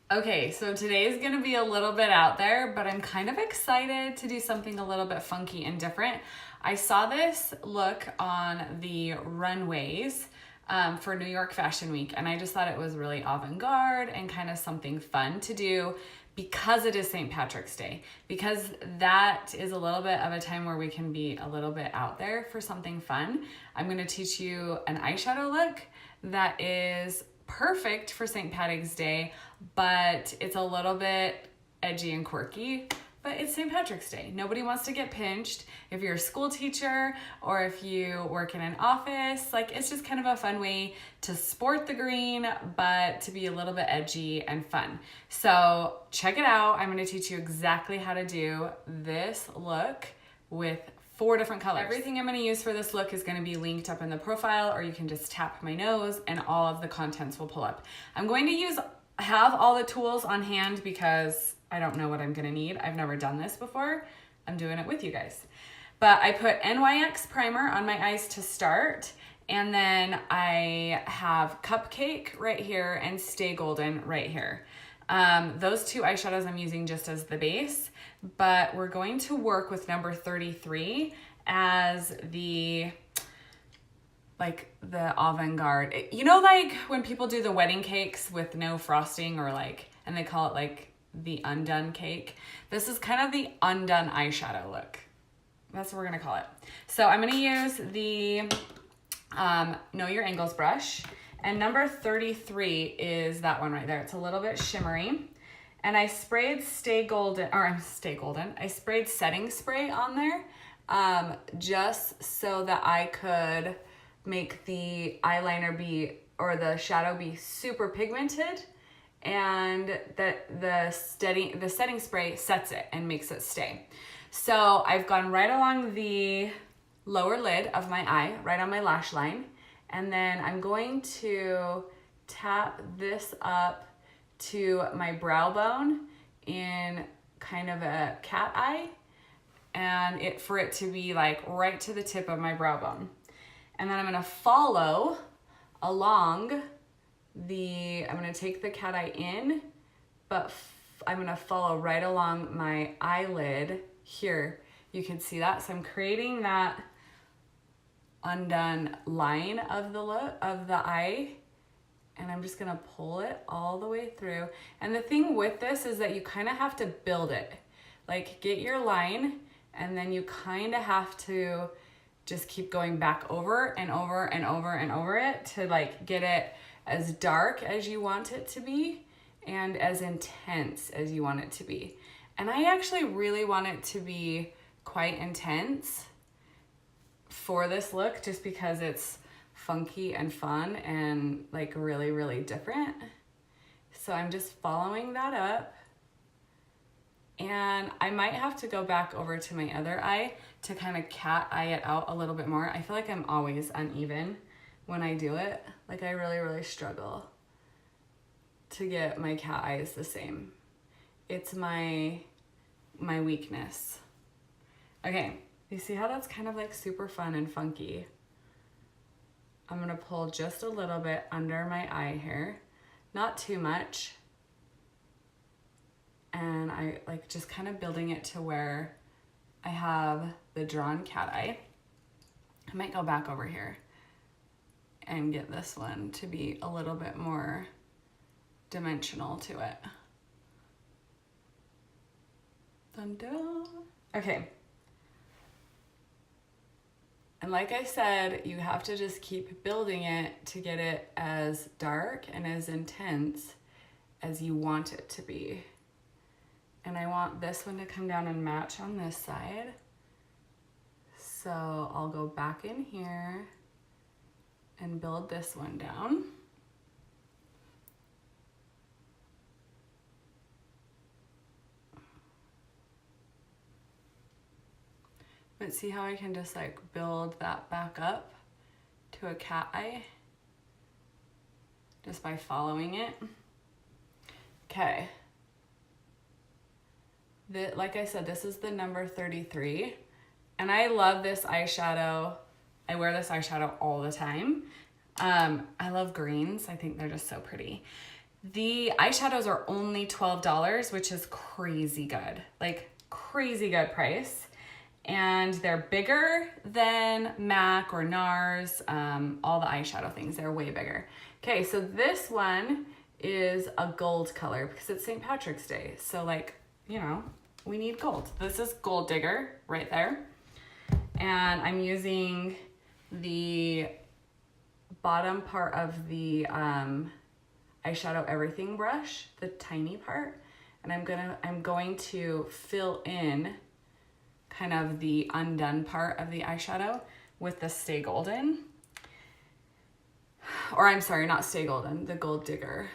Okay, so today's gonna be a little bit out there, but I'm kind of excited to do something a little bit funky and different. I saw this look on the runways for New York Fashion Week, and I just thought it was really avant-garde and kind of something fun to do because it is St. Patrick's Day, because that is a little bit of a time where we can be a little bit out there for something fun. I'm gonna teach you an eyeshadow look that is perfect for St. Patrick's Day, but it's a little bit edgy and quirky, but it's St. Patrick's Day. Nobody wants to get pinched. If you're a school teacher or if you work in an office, like it's just kind of a fun way to sport the green, but to be a little bit edgy and fun. So check it out. I'm gonna teach you exactly how to do this look with 4 different colors. Everything I'm gonna use for this look is gonna be linked up in the profile, or you can just tap my nose and all of the contents will pull up. I'm going to have all the tools on hand because I don't know what I'm gonna need. I've never done this before. I'm doing it with you guys. But I put NYX primer on my eyes to start, and then I have Cupcake right here and Stay Golden right here. Those 2 eyeshadows I'm using just as the base, but we're going to work with number 33 as the avant-garde. You know, like when people do the wedding cakes with no frosting, or and they call it like the undone cake. This is kind of the undone eyeshadow look. That's what we're gonna call it. So I'm gonna use the Know Your Angles brush. And number 33 is that one right there. It's a little bit shimmery. And I sprayed I sprayed setting spray on there just so that I could make the eyeliner the shadow be super pigmented, and the setting spray sets it and makes it stay. So I've gone right along the lower lid of my eye, right on my lash line. And then I'm going to tap this up to my brow bone in kind of a cat eye, and for it to be like right to the tip of my brow bone. And then I'm gonna follow along I'm gonna take the cat eye in, but I'm gonna follow right along my eyelid here. You can see that. So I'm creating that undone line of the eye, and I'm just gonna pull it all the way through. And the thing with this is that you kind of have to build it. Like, get your line, and then you kind of have to just keep going back over and over and over and over it to like get it as dark as you want it to be and as intense as you want it to be. And I actually really want it to be quite intense for this look, just because it's funky and fun and like really, really different. So I'm just following that up, and I might have to go back over to my other eye to kind of cat eye it out a little bit more. I feel like I'm always uneven when I do it. Like, I really, really struggle to get my cat eyes the same. It's my weakness. Okay. You see how that's kind of like super fun and funky? I'm gonna pull just a little bit under my eye here, not too much. And I like just kind of building it to where I have the drawn cat eye. I might go back over here and get this one to be a little bit more dimensional to it. Dun dun. Okay. And like I said, you have to just keep building it to get it as dark and as intense as you want it to be. And I want this one to come down and match on this side. So I'll go back in here and build this one down. But see how I can just like build that back up to a cat eye just by following it. Okay. Like I said, this is the number 33. And I love this eyeshadow. I wear this eyeshadow all the time. I love greens. I think they're just so pretty. The eyeshadows are only $12, which is crazy good, like crazy good price. And they're bigger than MAC or NARS, all the eyeshadow things, they're way bigger. Okay, so this one is a gold color because it's St. Patrick's Day. So like, you know, we need gold. This is Gold Digger right there. And I'm using the bottom part of the Eyeshadow Everything brush, the tiny part, and I'm going to fill in kind of the undone part of the eyeshadow with the Stay Golden. Or I'm sorry, not Stay Golden, the Gold Digger.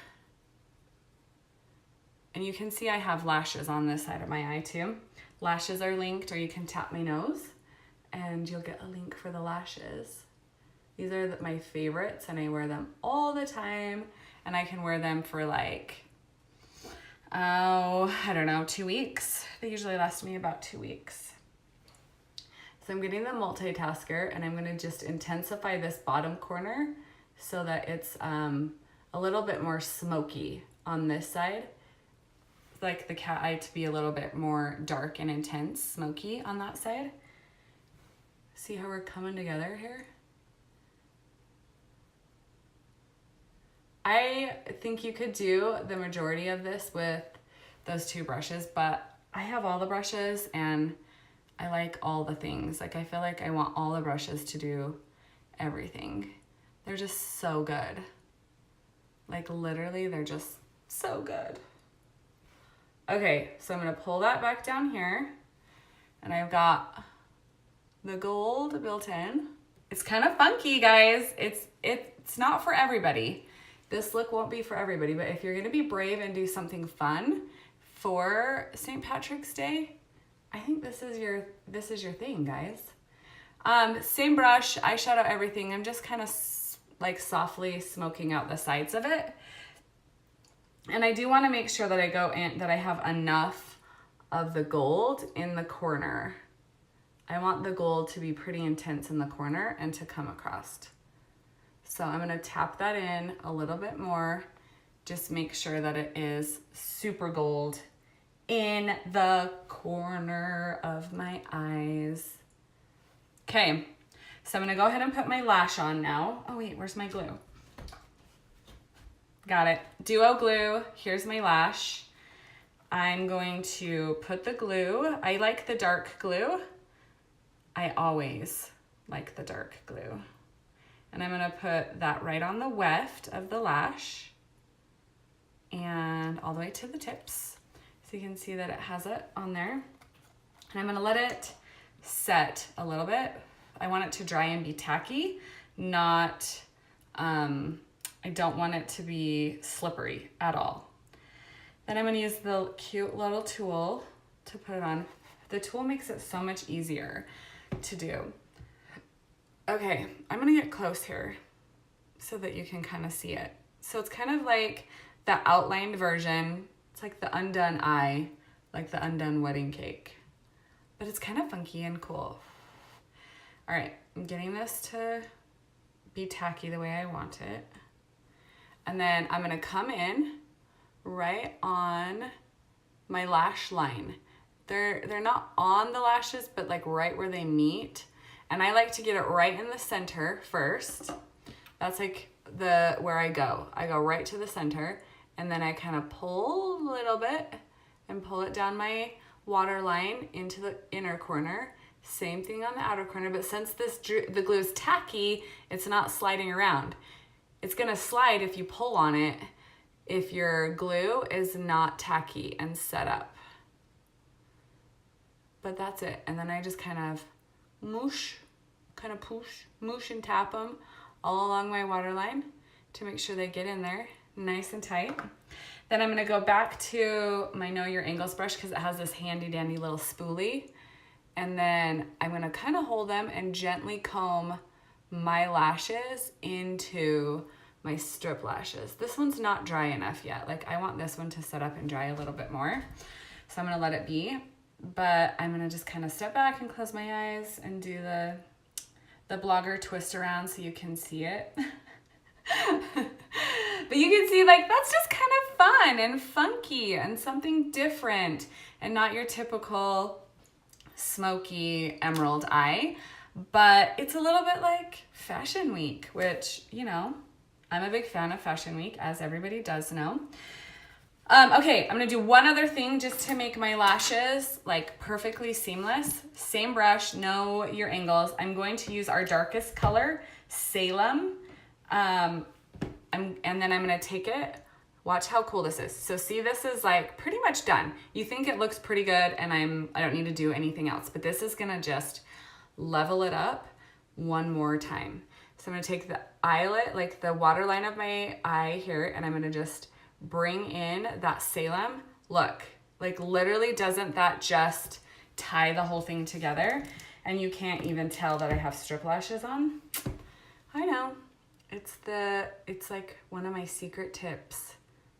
And you can see I have lashes on this side of my eye too. Lashes are linked, or you can tap my nose and you'll get a link for the lashes. These are my favorites and I wear them all the time, and I can wear them for like, oh, I don't know, 2 weeks. They usually last me about 2 weeks. So I'm getting the multitasker, and I'm gonna just intensify this bottom corner so that it's a little bit more smoky on this side. Like the cat eye to be a little bit more dark and intense, smoky on that side. See how we're coming together here? I think you could do the majority of this with those 2 brushes, but I have all the brushes and I like all the things. Like I feel like I want all the brushes to do everything. They're just so good. Like literally, they're just so good. Okay, so I'm gonna pull that back down here, and I've got the gold built in. It's kind of funky, guys. It's not for everybody. This look won't be for everybody, but if you're gonna be brave and do something fun for St. Patrick's Day, I think this is your thing, guys. Same brush, Eyeshadow Everything. I'm just kind of like softly smoking out the sides of it. And I do want to make sure that I go in, that I have enough of the gold in the corner. I want the gold to be pretty intense in the corner and to come across. So I'm gonna tap that in a little bit more. Just make sure that it is super gold in the corner of my eyes. Okay, so I'm gonna go ahead and put my lash on now. Oh wait, where's my glue? Got it. Duo glue. Here's my lash. I'm going to put the glue. I like the dark glue. I always like the dark glue. And I'm gonna put that right on the weft of the lash and all the way to the tips. So you can see that it has it on there. And I'm gonna let it set a little bit. I want it to dry and be tacky, not, I don't want it to be slippery at all. Then I'm gonna use the cute little tool to put it on. The tool makes it so much easier to do. Okay, I'm gonna get close here so that you can kind of see it. So it's kind of like the outlined version. It's like the undone eye, like the undone wedding cake. But it's kind of funky and cool. All right, I'm getting this to be tacky the way I want it. And then I'm gonna come in right on my lash line. They're not on the lashes, but like right where they meet. And I like to get it right in the center first. That's like where I go. I go right to the center, and then I kind of pull a little bit and pull it down my water line into the inner corner. Same thing on the outer corner, but since the glue is tacky, it's not sliding around. It's gonna slide if you pull on it if your glue is not tacky and set up. But that's it. And then I just kind of moosh and tap them all along my waterline to make sure they get in there nice and tight. Then I'm gonna go back to my Know Your Angles brush because it has this handy dandy little spoolie. And then I'm gonna kind of hold them and gently comb my lashes into my strip lashes. This one's not dry enough yet. Like I want this one to set up and dry a little bit more. So I'm gonna let it be, but I'm gonna just kind of step back and close my eyes and do the blogger twist around so you can see it. But you can see like that's just kind of fun and funky and something different and not your typical smoky emerald eye. But it's a little bit like Fashion Week, which, you know, I'm a big fan of Fashion Week, as everybody does know. Okay, I'm gonna do one other thing just to make my lashes like perfectly seamless. Same brush, know your angles. I'm going to use our darkest color, Salem. And then I'm gonna take it. Watch how cool this is. So see, this is like pretty much done. You think it looks pretty good and I don't need to do anything else, but this is gonna just level it up one more time. So I'm gonna take the eyelet, like the waterline of my eye here, and I'm gonna just bring in that Salem. Look, like literally doesn't that just tie the whole thing together? And you can't even tell that I have strip lashes on. I know, it's like one of my secret tips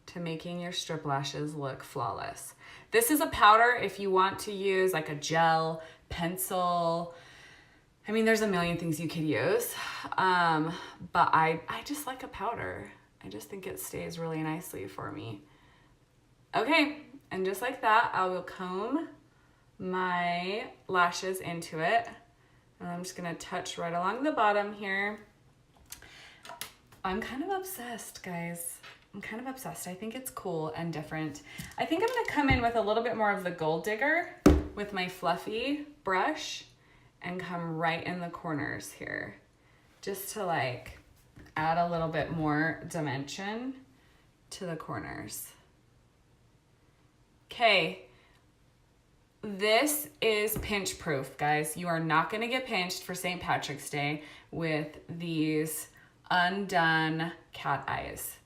to making your strip lashes look flawless. This is a powder if you want to use like a gel, pencil. I mean, there's a million things you could use, but I just like a powder. I just think it stays really nicely for me. Okay, and just like that, I will comb my lashes into it. And I'm just gonna touch right along the bottom here. I'm kind of obsessed, guys. I'm kind of obsessed. I think it's cool and different. I think I'm gonna come in with a little bit more of the Gold Digger with my fluffy brush and come right in the corners here, just to like add a little bit more dimension to the corners. Okay, this is pinch proof, guys. You are not gonna get pinched for St. Patrick's Day with these undone cat eyes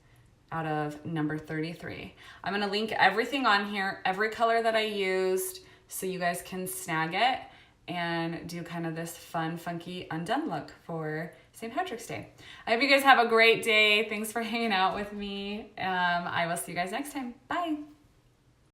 out of number 33. I'm gonna link everything on here, every color that I used, so you guys can snag it and do kind of this fun, funky, undone look for St. Patrick's Day. I hope you guys have a great day. Thanks for hanging out with me. I will see you guys next time. Bye.